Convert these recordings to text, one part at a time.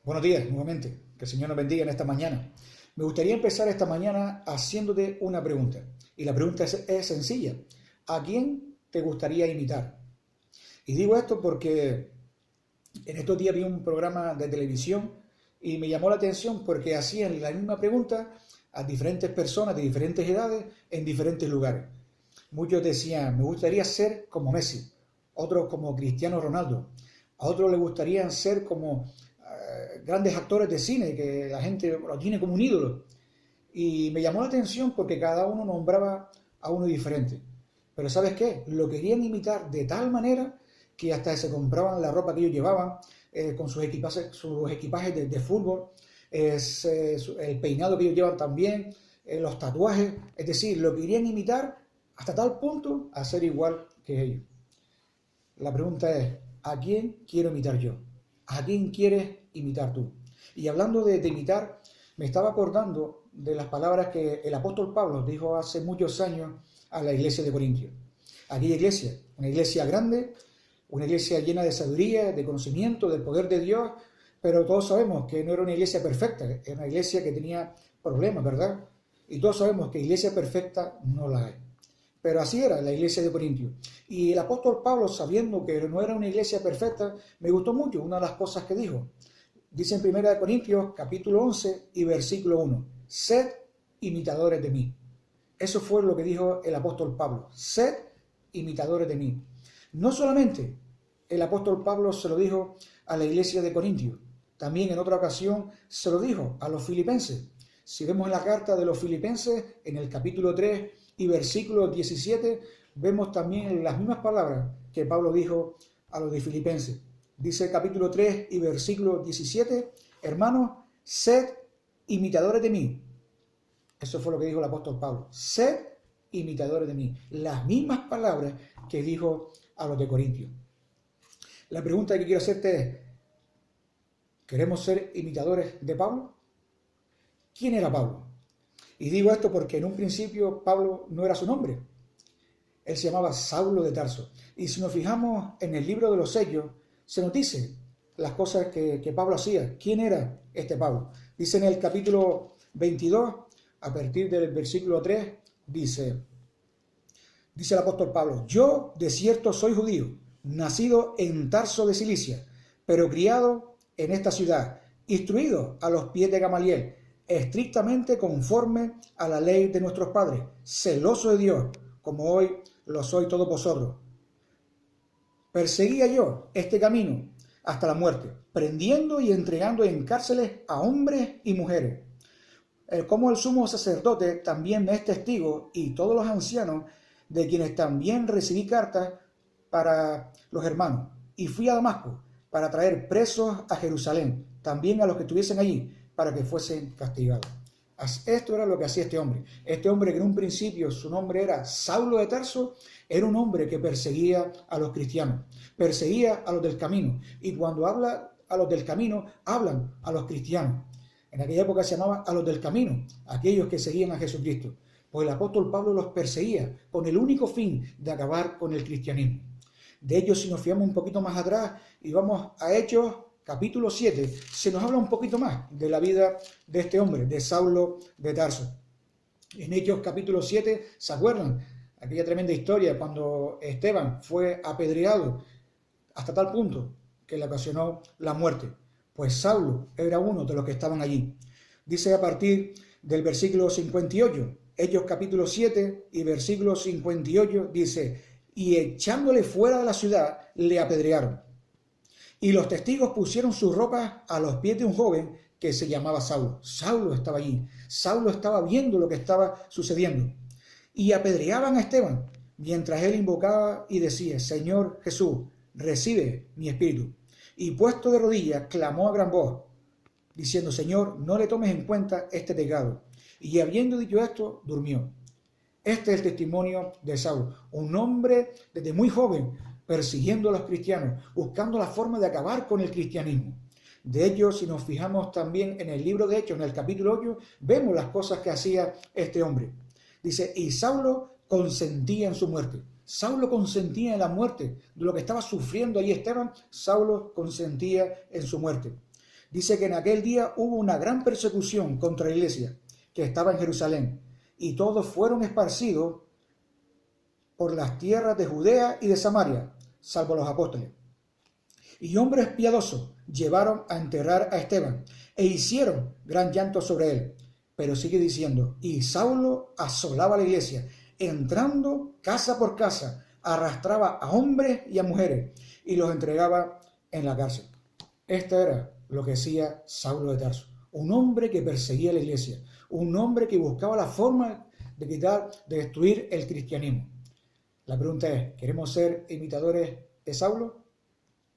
Buenos días, nuevamente. Que el Señor nos bendiga en esta mañana. Me gustaría empezar esta mañana haciéndote una pregunta. Y la pregunta es sencilla. ¿A quién te gustaría imitar? Y digo esto porque en estos días vi un programa de televisión y me llamó la atención porque hacían la misma pregunta a diferentes personas de diferentes edades en diferentes lugares. Muchos decían, me gustaría ser como Messi, otros como Cristiano Ronaldo, a otros les gustaría ser como grandes actores de cine, que la gente lo tiene como un ídolo. Y me llamó la atención porque cada uno nombraba a uno diferente. Pero ¿sabes qué? Lo querían imitar de tal manera que hasta se compraban la ropa que ellos llevaban, con sus equipajes de fútbol, el peinado que ellos llevan también, los tatuajes. Es decir, lo querían imitar hasta tal punto a ser igual que ellos. La pregunta es, ¿a quién quiero imitar yo? ¿A quién quieres imitar tú? Y hablando de imitar, me estaba acordando de las palabras que el apóstol Pablo dijo hace muchos años a la iglesia de Corintios. Aquella iglesia, una iglesia grande, una iglesia llena de sabiduría, de conocimiento, del poder de Dios, pero todos sabemos que no era una iglesia perfecta, era una iglesia que tenía problemas, ¿verdad? Y todos sabemos que iglesia perfecta no la hay. Pero así era la iglesia de Corintios. Y el apóstol Pablo, sabiendo que no era una iglesia perfecta, me gustó mucho una de las cosas que dijo. Dice en 1 Corintios capítulo 11 y versículo 1, sed imitadores de mí. Eso fue lo que dijo el apóstol Pablo, sed imitadores de mí. No solamente el apóstol Pablo se lo dijo a la iglesia de Corintios, también en otra ocasión se lo dijo a los filipenses. Si vemos la carta de los filipenses, en el capítulo 3 y versículo 17, vemos también las mismas palabras que Pablo dijo a los de Filipenses. Dice el capítulo 3 y versículo 17, hermanos, sed imitadores de mí. Eso fue lo que dijo el apóstol Pablo. Sed imitadores de mí. Las mismas palabras que dijo a los de Corintios. La pregunta que quiero hacerte es, ¿queremos ser imitadores de Pablo? ¿Quién era Pablo? Y digo esto porque en un principio Pablo no era su nombre. Él se llamaba Saulo de Tarso. Y si nos fijamos en el libro de los Hechos, se nos dice las cosas que Pablo hacía. ¿Quién era este Pablo? Dice en el capítulo 22, a partir del versículo 3, dice el apóstol Pablo, yo de cierto soy judío, nacido en Tarso de Cilicia, pero criado en esta ciudad, instruido a los pies de Gamaliel, estrictamente conforme a la ley de nuestros padres, celoso de Dios, como hoy lo soy todos vosotros. Perseguía yo este camino hasta la muerte, prendiendo y entregando en cárceles a hombres y mujeres. Como el sumo sacerdote también me es testigo, y todos los ancianos, de quienes también recibí cartas para los hermanos. Y fui a Damasco para traer presos a Jerusalén, también a los que estuviesen allí, para que fuesen castigados. Esto era lo que hacía este hombre. Este hombre que en un principio su nombre era Saulo de Tarso, era un hombre que perseguía a los cristianos, perseguía a los del camino. Y cuando habla a los del camino, hablan a los cristianos. En aquella época se llamaba a los del camino, aquellos que seguían a Jesucristo. Pues el apóstol Pablo los perseguía con el único fin de acabar con el cristianismo. De hecho, si nos fiamos un poquito más atrás y vamos a Hechos, capítulo 7, se nos habla un poquito más de la vida de este hombre, de Saulo de Tarso. En Hechos capítulo 7, ¿se acuerdan? Aquella tremenda historia cuando Esteban fue apedreado hasta tal punto que le ocasionó la muerte. Pues Saulo era uno de los que estaban allí. Dice a partir del versículo 58, Hechos capítulo 7 y versículo 58, dice, y echándole fuera de la ciudad, le apedrearon. Y los testigos pusieron sus ropas a los pies de un joven que se llamaba Saulo. Saulo estaba allí. Saulo estaba viendo lo que estaba sucediendo. Y apedreaban a Esteban, mientras él invocaba y decía, Señor Jesús, recibe mi espíritu. Y puesto de rodillas, clamó a gran voz, diciendo, Señor, no le tomes en cuenta este pecado. Y habiendo dicho esto, durmió. Este es el testimonio de Saulo, un hombre desde muy joven, persiguiendo a los cristianos, buscando la forma de acabar con el cristianismo. De hecho, si nos fijamos también en el libro de Hechos, en el capítulo 8, vemos las cosas que hacía este hombre. Dice, y Saulo consentía en su muerte. Saulo consentía en la muerte de lo que estaba sufriendo ahí Esteban. Saulo consentía en su muerte. Dice que en aquel día hubo una gran persecución contra la iglesia que estaba en Jerusalén, y todos fueron esparcidos por las tierras de Judea y de Samaria, salvo los apóstoles. Y hombres piadosos llevaron a enterrar a Esteban, e hicieron gran llanto sobre él. Pero sigue diciendo, y Saulo asolaba la iglesia, entrando casa por casa, arrastraba a hombres y a mujeres, y los entregaba en la cárcel. Esto era lo que hacía Saulo de Tarso, un hombre que perseguía la iglesia, un hombre que buscaba la forma de destruir el cristianismo. La pregunta es, ¿queremos ser imitadores de Saulo?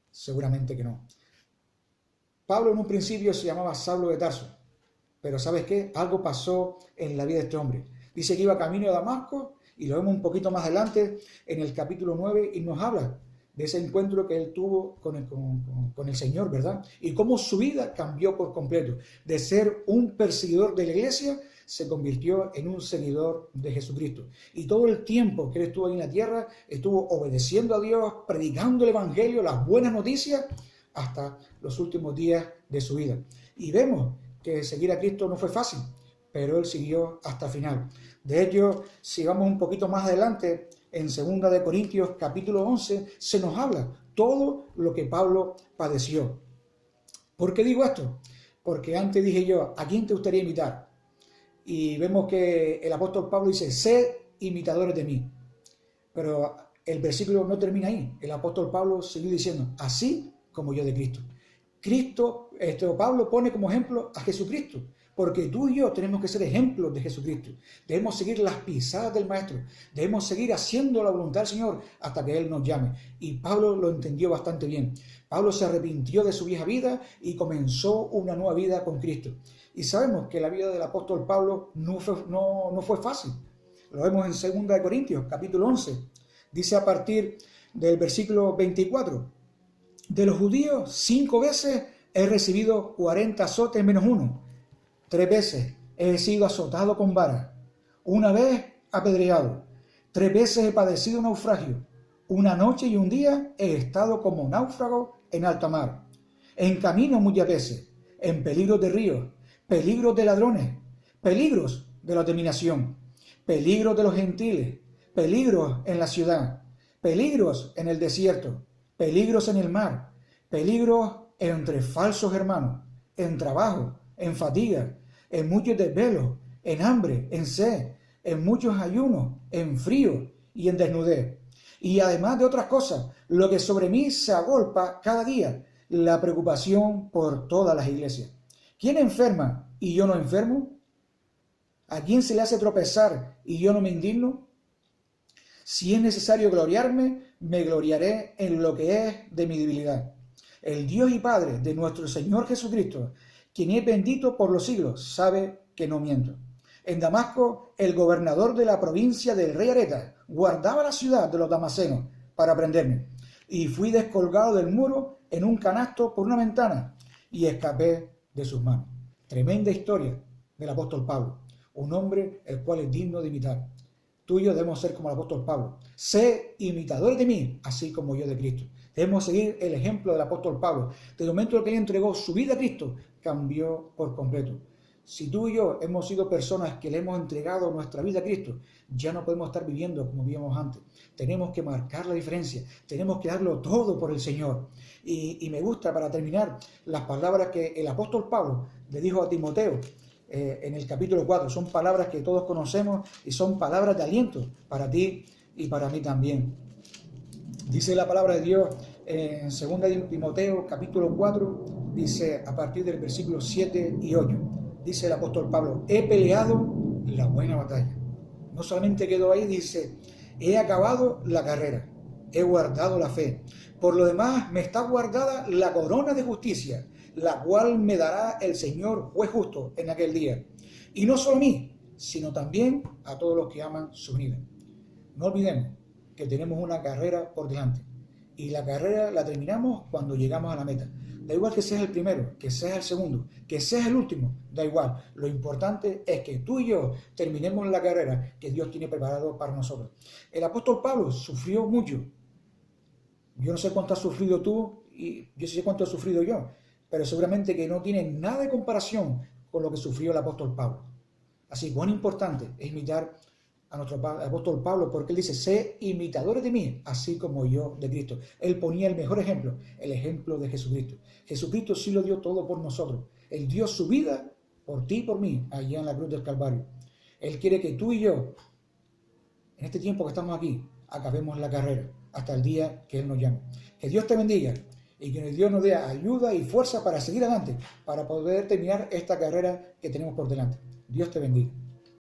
Seguramente que no. Pablo en un principio se llamaba Saulo de Tarso, pero ¿sabes qué? Algo pasó en la vida de este hombre. Dice que iba camino a Damasco, y lo vemos un poquito más adelante en el capítulo 9, y nos habla de ese encuentro que él tuvo con el Señor, ¿verdad? Y cómo su vida cambió por completo. De ser un perseguidor de la iglesia, se convirtió en un seguidor de Jesucristo. Y todo el tiempo que él estuvo ahí en la tierra, estuvo obedeciendo a Dios, predicando el Evangelio, las buenas noticias, hasta los últimos días de su vida. Y vemos que seguir a Cristo no fue fácil, pero él siguió hasta el final. De hecho, si vamos un poquito más adelante, en 2 de Corintios capítulo 11, se nos habla todo lo que Pablo padeció. ¿Por qué digo esto? Porque antes dije yo, ¿a quién te gustaría imitar? Y vemos que el apóstol Pablo dice, sed imitadores de mí. Pero el versículo no termina ahí. El apóstol Pablo sigue diciendo, así como yo de Cristo. Pablo pone como ejemplo a Jesucristo. Porque tú y yo tenemos que ser ejemplos de Jesucristo. Debemos seguir las pisadas del Maestro. Debemos seguir haciendo la voluntad del Señor hasta que Él nos llame. Y Pablo lo entendió bastante bien. Pablo se arrepintió de su vieja vida y comenzó una nueva vida con Cristo. Y sabemos que la vida del apóstol Pablo no fue fácil. Lo vemos en 2 de Corintios, capítulo 11. Dice a partir del versículo 24. De los judíos 5 veces he recibido 40 azotes menos uno. 3 veces he sido azotado con vara, 1 vez apedreado, 3 veces he padecido naufragio, 1 noche y 1 día he estado como náufrago en alta mar, en camino muchas veces, en peligros de ríos, peligros de ladrones, peligros de la dominación, peligros de los gentiles, peligros en la ciudad, peligros en el desierto, peligros en el mar, peligros entre falsos hermanos, en trabajo, en fatiga, en muchos desvelos, en hambre, en sed, en muchos ayunos, en frío y en desnudez. Y además de otras cosas, lo que sobre mí se agolpa cada día, la preocupación por todas las iglesias. ¿Quién enferma y yo no enfermo? ¿A quién se le hace tropezar y yo no me indigno? Si es necesario gloriarme, me gloriaré en lo que es de mi debilidad. El Dios y Padre de nuestro Señor Jesucristo, quien es bendito por los siglos, sabe que no miento. En Damasco, el gobernador de la provincia del rey Aretas guardaba la ciudad de los damasenos para prenderme. Y fui descolgado del muro en un canasto por una ventana y escapé de sus manos. Tremenda historia del apóstol Pablo, un hombre el cual es digno de imitar. Tú y yo debemos ser como el apóstol Pablo. Sé imitadores de mí, así como yo de Cristo. Debemos seguir el ejemplo del apóstol Pablo. Desde el momento en que él entregó su vida a Cristo, cambió por completo. Si tú y yo hemos sido personas que le hemos entregado nuestra vida a Cristo, ya no podemos estar viviendo como vivíamos antes. Tenemos que marcar la diferencia. Tenemos que darlo todo por el Señor. Y me gusta, para terminar, las palabras que el apóstol Pablo le dijo a Timoteo en el capítulo 4. Son palabras que todos conocemos y son palabras de aliento para ti y para mí también. Dice la palabra de Dios en 2 de Timoteo capítulo 4, dice a partir del versículo 7 y 8, dice el apóstol Pablo, he peleado la buena batalla. No solamente quedó ahí, dice, he acabado la carrera, he guardado la fe. Por lo demás me está guardada la corona de justicia, la cual me dará el Señor juez justo en aquel día. Y no solo a mí, sino también a todos los que aman su venida. No olvidemos que tenemos una carrera por delante. Y la carrera la terminamos cuando llegamos a la meta. Da igual que seas el primero, que seas el segundo, que seas el último, da igual. Lo importante es que tú y yo terminemos la carrera que Dios tiene preparado para nosotros. El apóstol Pablo sufrió mucho. Yo no sé cuánto has sufrido tú y yo sé cuánto he sufrido yo. pero seguramente que no tiene nada de comparación con lo que sufrió el apóstol Pablo. Así, cuán importante es imitar a nuestro apóstol Pablo, porque él dice, sé imitadores de mí, así como yo de Cristo. Él ponía el mejor ejemplo, el ejemplo de Jesucristo. Jesucristo sí lo dio todo por nosotros. Él dio su vida por ti y por mí, allá en la cruz del Calvario. Él quiere que tú y yo, en este tiempo que estamos aquí, acabemos la carrera hasta el día que Él nos llame. Que Dios te bendiga y que Dios nos dé ayuda y fuerza para seguir adelante, para poder terminar esta carrera que tenemos por delante. Dios te bendiga.